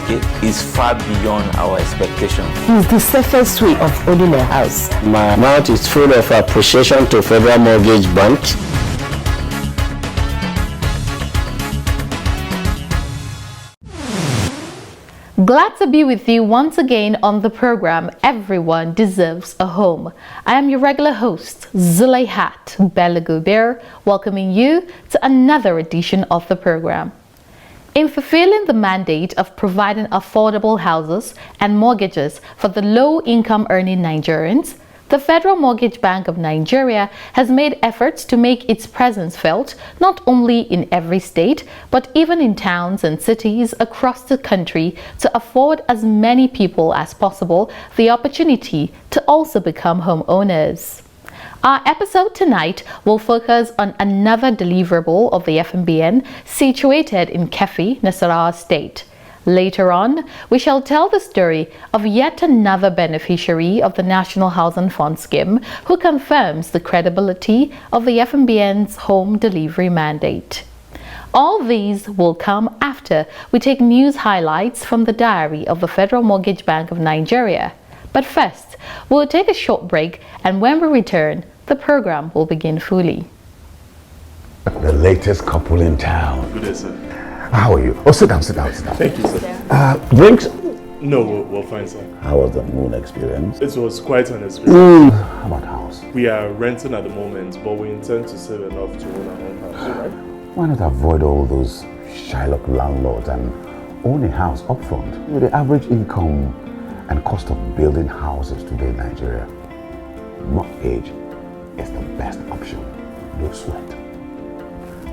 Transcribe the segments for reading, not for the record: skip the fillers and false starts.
okay, is far beyond our expectation. It's the safest way of owning a house. My mouth is full of appreciation to Federal Mortgage Bank. Glad to be with you once again on the program Everyone Deserves a Home. I am your regular host, Zulaihat Belagubir, welcoming you to another edition of the program. In fulfilling the mandate of providing affordable houses and mortgages for the low-income earning Nigerians, the Federal Mortgage Bank of Nigeria has made efforts to make its presence felt not only in every state, but even in towns and cities across the country to afford as many people as possible the opportunity to also become homeowners. Our episode tonight will focus on another deliverable of the FMBN situated in Keffi, Nasarawa State. Later on, we shall tell the story of yet another beneficiary of the National Housing Fund scheme who confirms the credibility of the FMBN's home delivery mandate. All these will come after we take news highlights from the diary of the Federal Mortgage Bank of Nigeria. But first, we'll take a short break, and when we return, the program will begin fully. The latest couple in town. Good day, sir. How are you? Oh, sit down. Thank you, sir. Drinks? No, we're fine, sir. How was the moon experience? It was quite an experience. How about house? We are renting at the moment, but we intend to save enough to own our own house, right? Why not avoid all those Shylock landlords and own a house upfront? With the average income and cost of building houses today in Nigeria, mortgage is the best option. No sweat.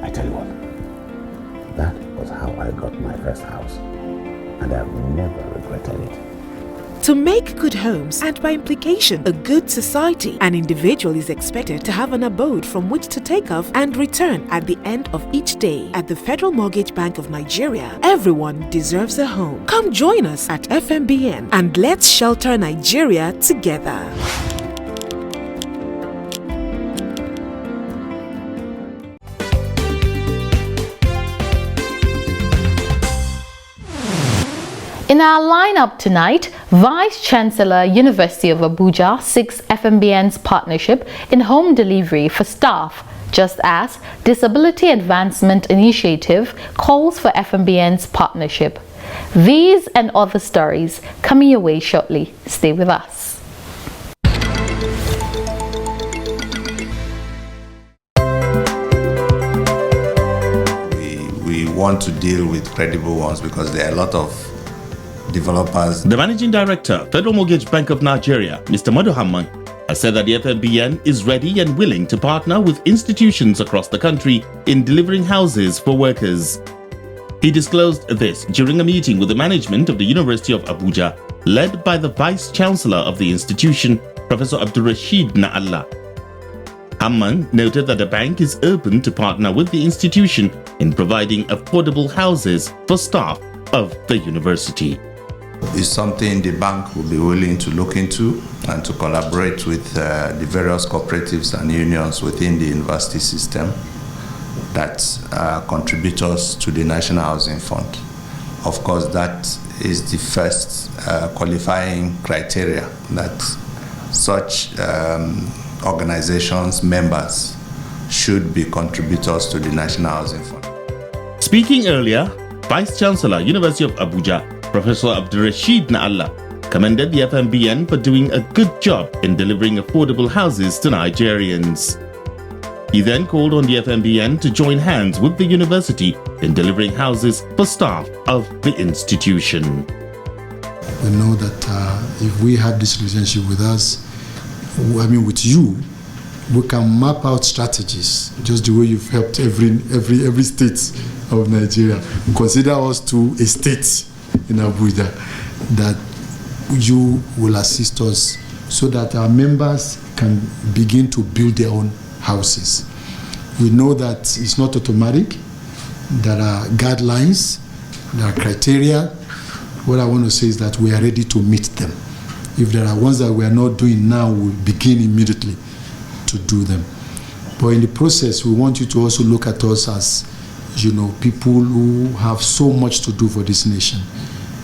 I tell you what, that was how I got my first house, and I've never regretted it. To make good homes, and by implication a good society, an individual is expected to have an abode from which to take off and return at the end of each day. At the Federal Mortgage Bank of Nigeria, everyone deserves a home. Come join us at FMBN and let's shelter Nigeria together. In our lineup tonight, Vice Chancellor, University of Abuja seeks FMBN's partnership in home delivery for staff, just as Disability Advancement Initiative calls for FMBN's partnership. These and other stories coming your way shortly. Stay with us. We want to deal with credible ones because there are a lot of developers. The Managing Director, Federal Mortgage Bank of Nigeria, Mr. Madu Hamman, has said that the FMBN is ready and willing to partner with institutions across the country in delivering houses for workers. He disclosed this during a meeting with the management of the University of Abuja, led by the Vice Chancellor of the institution, Professor Abdurrashid Na'Allah. Hamman noted that the bank is open to partner with the institution in providing affordable houses for staff of the university. Is something the bank will be willing to look into and to collaborate with the various cooperatives and unions within the university system that contributors to the National Housing Fund. Of course, that is the first qualifying criteria that such organizations' members should be contributors to the National Housing Fund. Speaking earlier, Vice Chancellor, University of Abuja, Professor Abdurrashid Na'Allah, commended the FMBN for doing a good job in delivering affordable houses to Nigerians. He then called on the FMBN to join hands with the university in delivering houses for staff of the institution. We know that if we have this relationship with us, with you, we can map out strategies, just the way you've helped every state of Nigeria. Consider us to a state in Abuja, that you will assist us so that our members can begin to build their own houses. We know that it's not automatic. There are guidelines, there are criteria. What I want to say is that we are ready to meet them. If there are ones that we are not doing now, we'll begin immediately to do them. But in the process, we want you to also look at us as, people who have so much to do for this nation.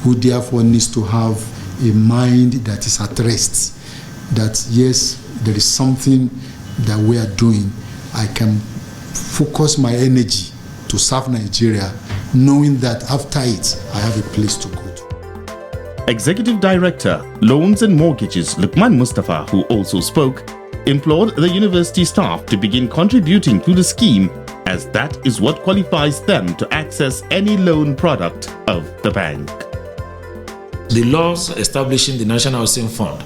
who therefore needs to have a mind that is at rest. That yes, there is something that we are doing. I can focus my energy to serve Nigeria, knowing that after it, I have a place to go to. Executive Director, Loans and Mortgages Lukman Mustafa, who also spoke, implored the university staff to begin contributing to the scheme, as that is what qualifies them to access any loan product of the bank. The laws establishing the National Housing Fund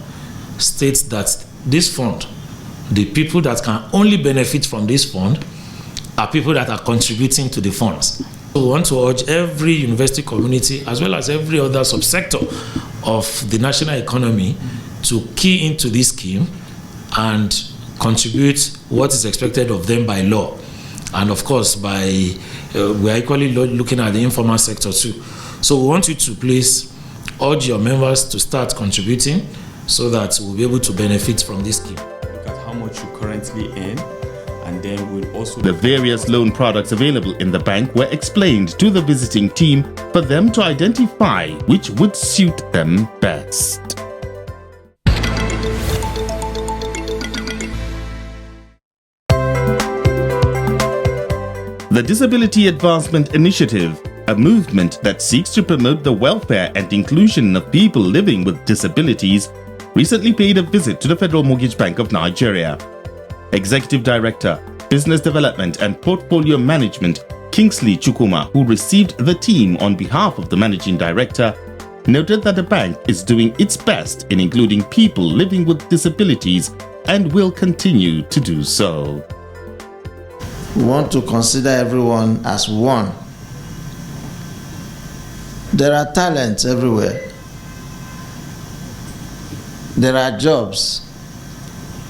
states that this fund, the people that can only benefit from this fund are people that are contributing to the funds. We want to urge every university community as well as every other subsector of the national economy to key into this scheme and contribute what is expected of them by law. And of course, we are equally looking at the informal sector too. So we want you to please urge your members to start contributing so that we'll be able to benefit from this scheme. Look at how much you currently earn, and then we'll also... The various loan products available in the bank were explained to the visiting team for them to identify which would suit them best. The Disability Advancement Initiative, a movement that seeks to promote the welfare and inclusion of people living with disabilities, recently paid a visit to the Federal Mortgage Bank of Nigeria. Executive Director, Business Development and Portfolio Management, Kingsley Chukuma, who received the team on behalf of the Managing Director, noted that the bank is doing its best in including people living with disabilities and will continue to do so. We want to consider everyone as one. There are talents everywhere. There are jobs,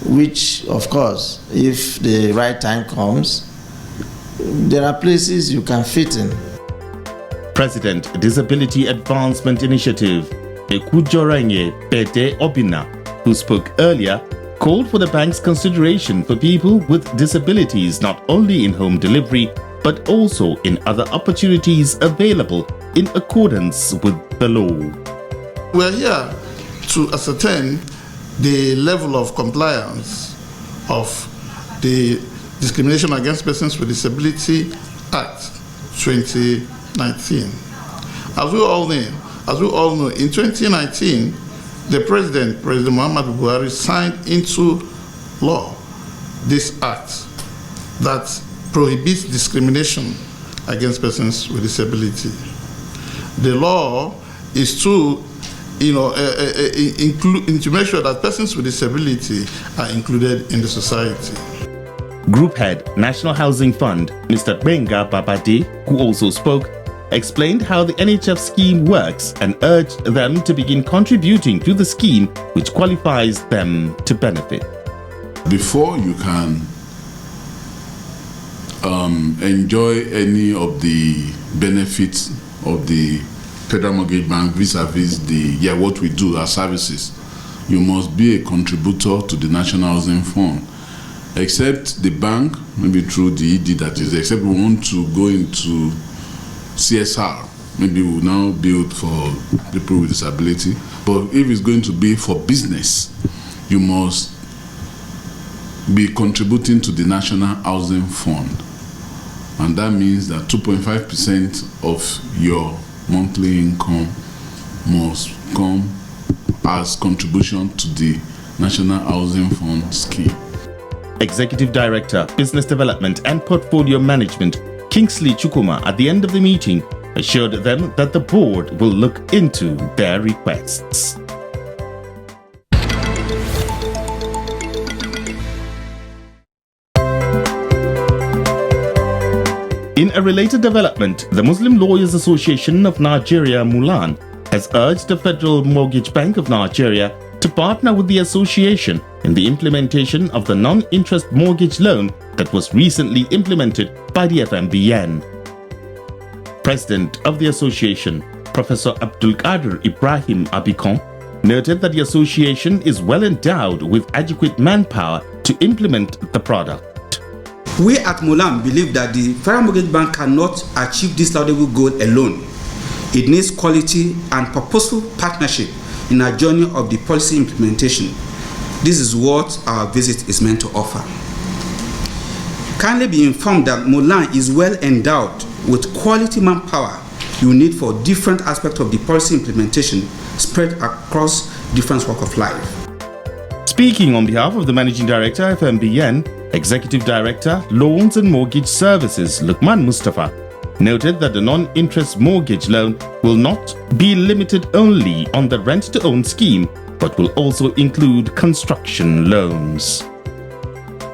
which, of course, if the right time comes, there are places you can fit in. President, Disability Advancement Initiative, Ekujoranye Pete Obina, who spoke earlier, called for the bank's consideration for people with disabilities not only in home delivery, but also in other opportunities available in accordance with the law. We're here to ascertain the level of compliance of the Discrimination Against Persons with Disability Act 2019. As we all know, in 2019, the President Muhammadu Buhari, signed into law this act that prohibits discrimination against persons with disability. The law is to to make sure that persons with disability are included in the society. Group Head, National Housing Fund, Mr. Benga Babade, who also spoke, explained how the NHF scheme works and urged them to begin contributing to the scheme which qualifies them to benefit. Before you can enjoy any of the benefits of the Federal Mortgage Bank vis-a-vis what we do, our services, you must be a contributor to the National Housing Fund. Except the bank, maybe through the ED that is, except we want to go into CSR, maybe we'll now build for people with disability. But if it's going to be for business, you must be contributing to the National Housing Fund. And that means that 2.5% of your monthly income must come as contribution to the National Housing Fund scheme. Executive Director, Business Development and Portfolio Management, Kingsley Chukuma, at the end of the meeting, assured them that the board will look into their requests. In a related development, the Muslim Lawyers Association of Nigeria, Mulan, has urged the Federal Mortgage Bank of Nigeria to partner with the association in the implementation of the non-interest mortgage loan that was recently implemented by the FMBN. President of the association, Professor Abdul Qadir Ibrahim Abikon, noted that the association is well endowed with adequate manpower to implement the product. We at Mulan believe that the Federal Mortgage Bank cannot achieve this laudable goal alone. It needs quality and purposeful partnership in our journey of the policy implementation. This is what our visit is meant to offer. Kindly be informed that Mulan is well endowed with quality manpower you need for different aspects of the policy implementation spread across different walks of life. Speaking on behalf of the Managing Director, FMBN, Executive Director, Loans and Mortgage Services, Lukman Mustafa, noted that the non-interest mortgage loan will not be limited only on the rent-to-own scheme, but will also include construction loans.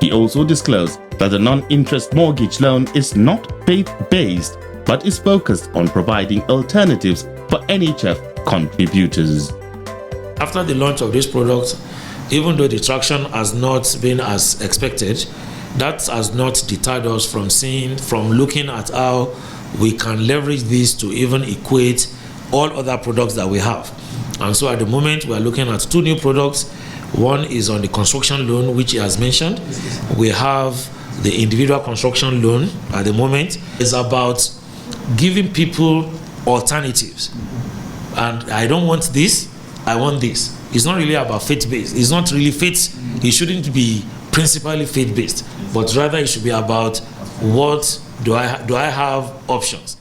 He also disclosed that the non-interest mortgage loan is not faith-based, but is focused on providing alternatives for NHF contributors. After the launch of this product, even though the traction has not been as expected, that has not deterred us from looking at how we can leverage this to even equate all other products that we have. And so at the moment, we are looking at 2 new products. One is on the construction loan, which he has mentioned. We have the individual construction loan at the moment. It's about giving people alternatives. And I don't want this, I want this. It's not really about faith-based. It's not really faith. It shouldn't be principally faith-based, but rather it should be about what do I have options.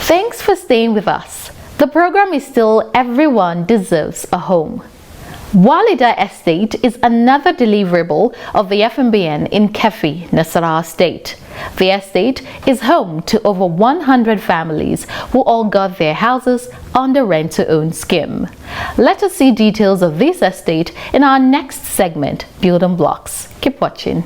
Thanks for staying with us. The program is still Everyone Deserves a Home. Walida Estate is another deliverable of the FMBN in Keffi, Nasarawa State. The estate is home to over 100 families who all got their houses on the rent-to-own scheme. Let us see details of this estate in our next segment, Building Blocks. Keep watching.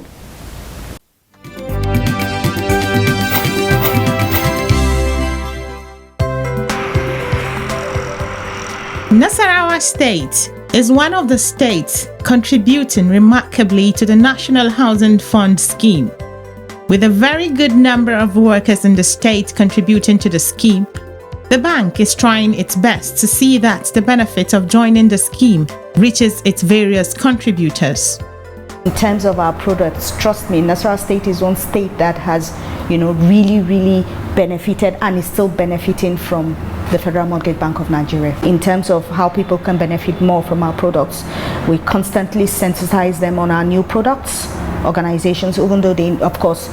Nasarawa State is one of the states contributing remarkably to the National Housing Fund scheme. With a very good number of workers in the state contributing to the scheme, the bank is trying its best to see that the benefit of joining the scheme reaches its various contributors. In terms of our products, trust me, Nasarawa State is one state that has, really benefited and is still benefiting from the Federal Mortgage Bank of Nigeria. In terms of how people can benefit more from our products, we constantly sensitize them on our new products, organizations, even though they, of course,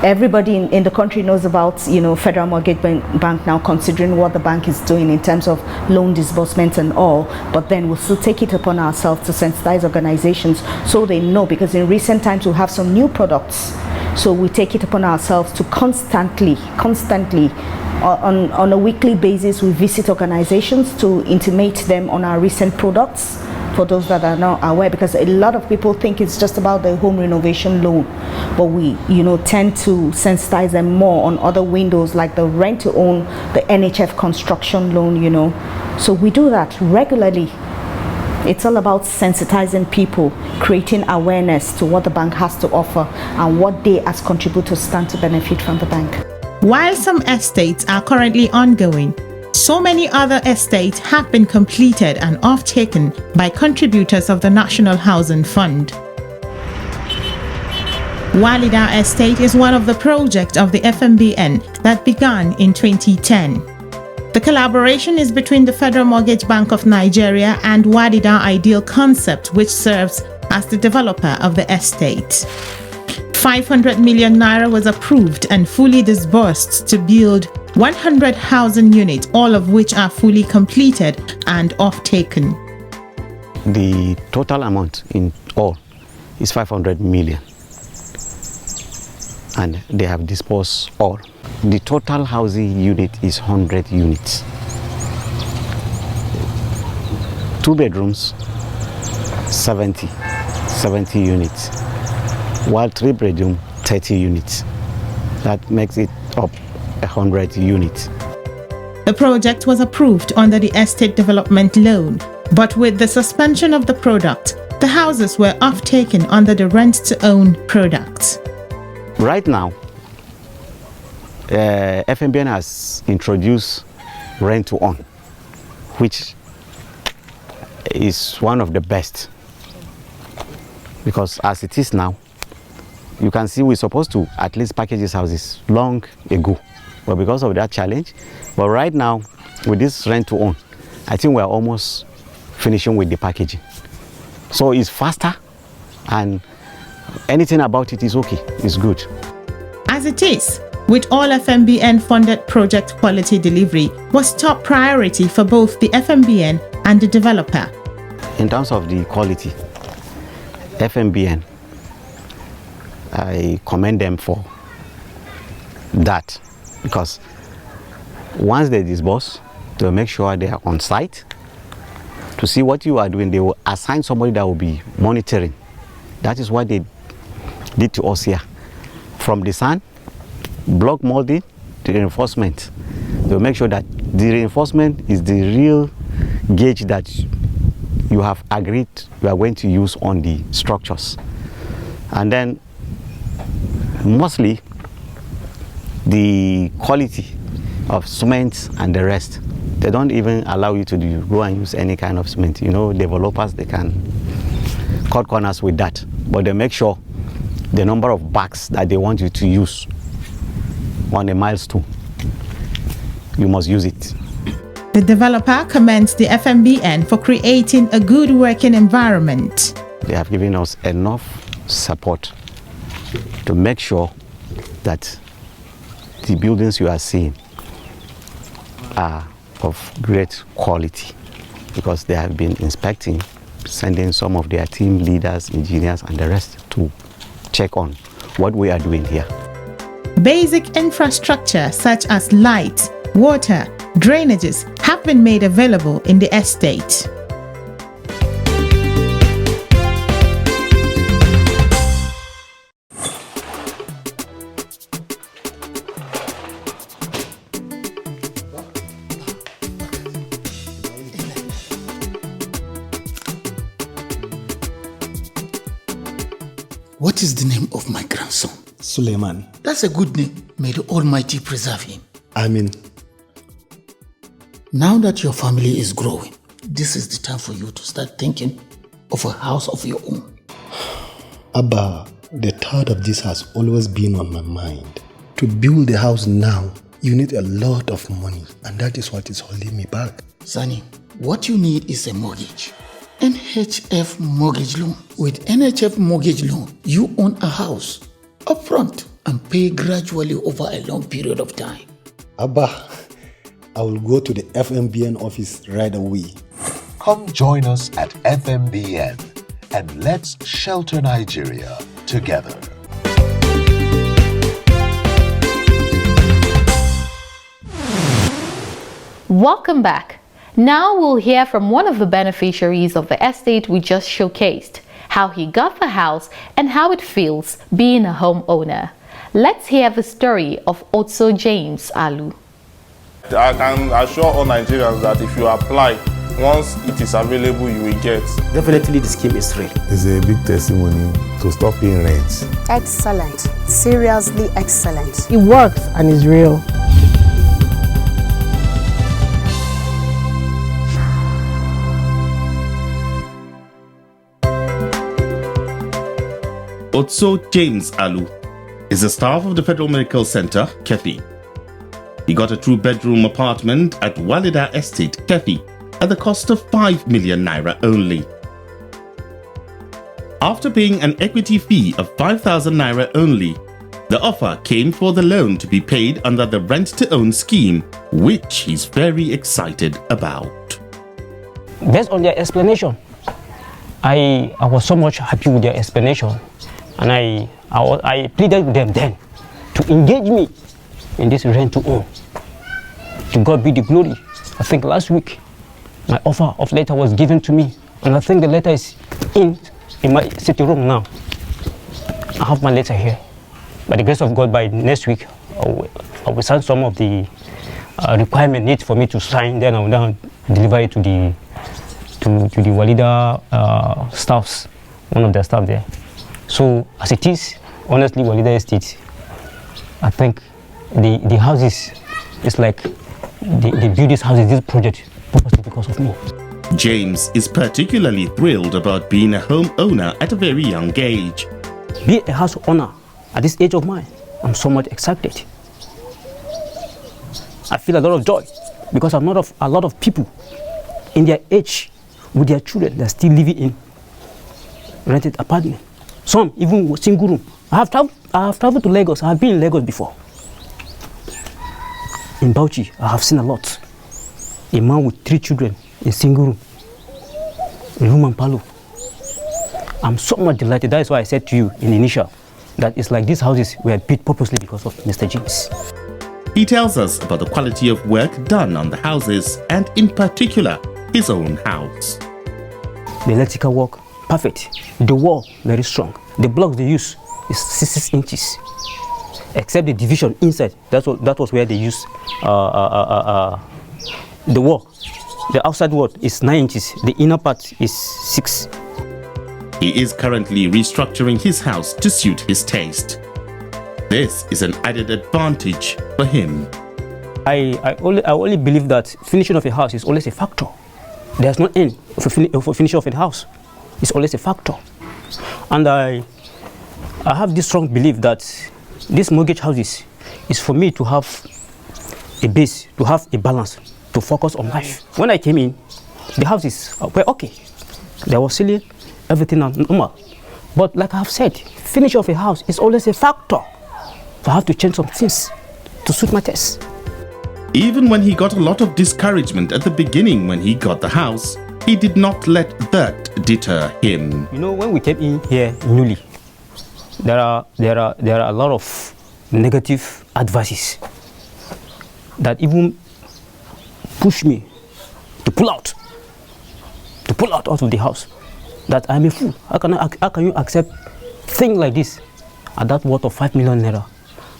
everybody in the country knows about, Federal Mortgage Bank now, considering what the bank is doing in terms of loan disbursements and all, but then we'll still take it upon ourselves to sensitize organizations so they know, because in recent times we have some new products, so we take it upon ourselves to constantly on a weekly basis we visit organizations to intimate them on our recent products, for those that are not aware, because a lot of people think it's just about the home renovation loan, but we tend to sensitize them more on other windows like the rent to own, the NHF construction loan, so we do that regularly. It's all about sensitizing people, creating awareness to what the bank has to offer and what they as contributors stand to benefit from the bank. While some estates are currently ongoing, so many other estates have been completed and off-taken by contributors of the National Housing Fund. Walida Estate is one of the projects of the FMBN that began in 2010. The collaboration is between the Federal Mortgage Bank of Nigeria and Walida Ideal Concept, which serves as the developer of the estate. 500 million naira was approved and fully disbursed to build 100 housing units, all of which are fully completed and off-taken. The total amount in all is 500 million, and they have disbursed all. The total housing unit is 100 units. 2 bedrooms, 70 units, while 3 bedroom, 30 units. That makes it up 100 units. The project was approved under the estate development loan, but with the suspension of the product, the houses were off-taken under the rent-to-own product. Right now, FMBN has introduced rent-to-own, which is one of the best, because as it is now, You can see we're supposed to at least package these houses long ago, but because of that challenge, but right now with this rent to own, I think we're almost finishing with the packaging. So it's faster and anything about it is okay, it's good. As it is, with all FMBN funded project quality delivery was top priority for both the FMBN and the developer. In terms of the quality, FMBN, I commend them for that, because once they disburse, they'll make sure they are on site to see what you are doing. They will assign somebody that will be monitoring. That is what they did to us here. From the sun, block molding, to reinforcement. They'll make sure that the reinforcement is the real gauge that you have agreed you are going to use on the structures. And then mostly the quality of cement and the rest, they don't even allow you to go and use any kind of cement. You know, developers, they can cut corners with that, but they make sure the number of bags that they want you to use on a milestone, you must use it. The developer commends the FMBN for creating a good working environment. They have given us enough support to make sure that the buildings you are seeing are of great quality, because they have been inspecting, sending some of their team leaders, engineers and the rest to check on what we are doing here. Basic infrastructure such as light, water, drainages have been made available in the estate. What is the name of my grandson? Suleiman. That's a good name. May the Almighty preserve him. Amen. Now that your family is growing, this is the time for you to start thinking of a house of your own. Abba, the thought of this has always been on my mind. To build a house now, you need a lot of money, and that is what is holding me back. Sonny, what you need is a mortgage. NHF mortgage loan. With NHF mortgage loan, you own a house upfront and pay gradually over a long period of time. Abba, I will go to the FMBN office right away. Come join us at FMBN and let's shelter Nigeria together. Welcome back. Now we'll hear from one of the beneficiaries of the estate we just showcased, how he got the house and how it feels being a homeowner. Let's hear the story of Otso James Alu. I can assure all Nigerians that if you apply, once it is available, you will get. Definitely the scheme is real. It's a big testimony to stop paying rent. Excellent. Seriously excellent. It works and is real. Otso James Alu is the staff of the Federal Medical Center, Keffi. He got a two-bedroom apartment at Walida Estate, Keffi, at the cost of 5 million naira only. After paying an equity fee of 5,000 naira only, the offer came for the loan to be paid under the rent-to-own scheme, which he's very excited about. Based on their explanation, I was so much happy with their explanation, and I pleaded with them then to engage me in this rent-to-own. To God be the glory. I think last week my offer of letter was given to me, and I think the letter is in my sitting room now. I have my letter here. By the grace of God, by next week I will sign some of the requirement needs for me to sign. Then I will now deliver it to the Walida staffs, one of their staff there. So as it is, honestly, Walida Estate, I think the houses, it's like they build these houses, this project, purposely because of me. James is particularly thrilled about being a homeowner at a very young age. Be a house owner At this age of mine, I'm so much excited. I feel a lot of joy because a lot of people in their age with their children, they're still living in rented apartment. Some even single room. I have traveled to Lagos. I have been in Lagos before. In Bauchi, I have seen a lot. A man with 3 children in single room, room and parlor. I'm so much delighted. That is why I said to you in the initial that it's like these houses were built purposely because of Mr. James. He tells us about the quality of work done on the houses and in particular his own house. The electrical work, perfect. The wall, very strong. The blocks they use is 6 inches. Except the division inside, that was where they used the wall. The outside wall is 9 inches. The inner part is 6. He is currently restructuring his house to suit his taste. This is an added advantage for him. I only believe that finishing of a house is always a factor. There's no end for finishing of a house. It's always a factor. And I have this strong belief that this mortgage houses is for me to have a base, to have a balance, to focus on life. When I came in, the houses were okay. There was ceiling, everything normal. But like I have said, finish of a house is always a factor. So I have to change some things to suit my taste. Even when he got a lot of discouragement at the beginning when he got the house, he did not let that deter him. You know, when we came in here newly, there are a lot of negative advices that even push me to pull out of the house. That I'm a fool. How can you accept things like this at that worth of 5 million naira?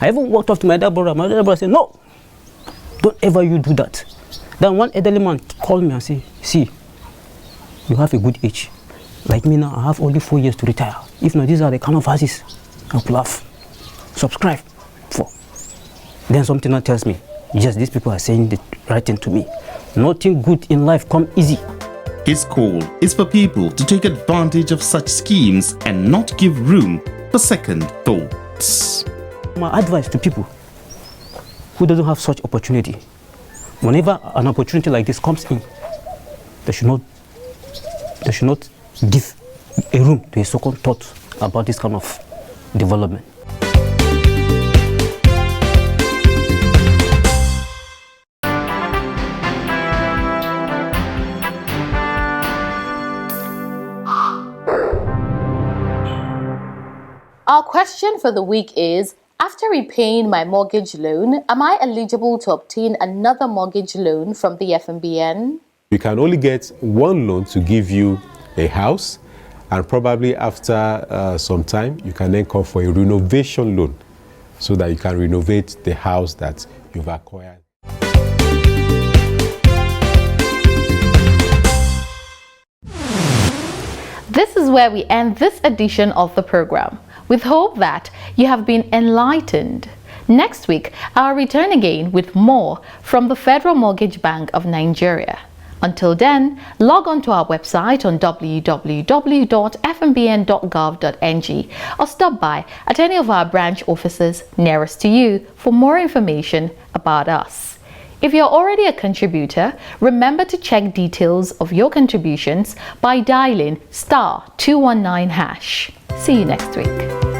I even walked up to my dad brother. My dad brother said, no, don't ever you do that. Then one elderly man called me and said, see, you have a good age. Like me now, I have only 4 years to retire. If not, these are the kind of houses I will have subscribe for. Then something else tells me, yes, these people are saying the right thing to me. Nothing good in life comes easy. His call is for people to take advantage of such schemes and not give room for second thoughts. My advice to people who doesn't have such opportunity, whenever an opportunity like this comes in, they should not give a room to a second thought about this kind of development. Our question for the week is, after repaying my mortgage loan, am I eligible to obtain another mortgage loan from the FMBN? You can only get one loan to give you a house, and probably after some time, you can then call for a renovation loan so that you can renovate the house that you've acquired. This is where we end this edition of the program, with hope that you have been enlightened. Next week, I'll return again with more from the Federal Mortgage Bank of Nigeria. Until then, log on to our website on www.fmbn.gov.ng or stop by at any of our branch offices nearest to you for more information about us. If you're already a contributor, remember to check details of your contributions by dialing *219#. See you next week.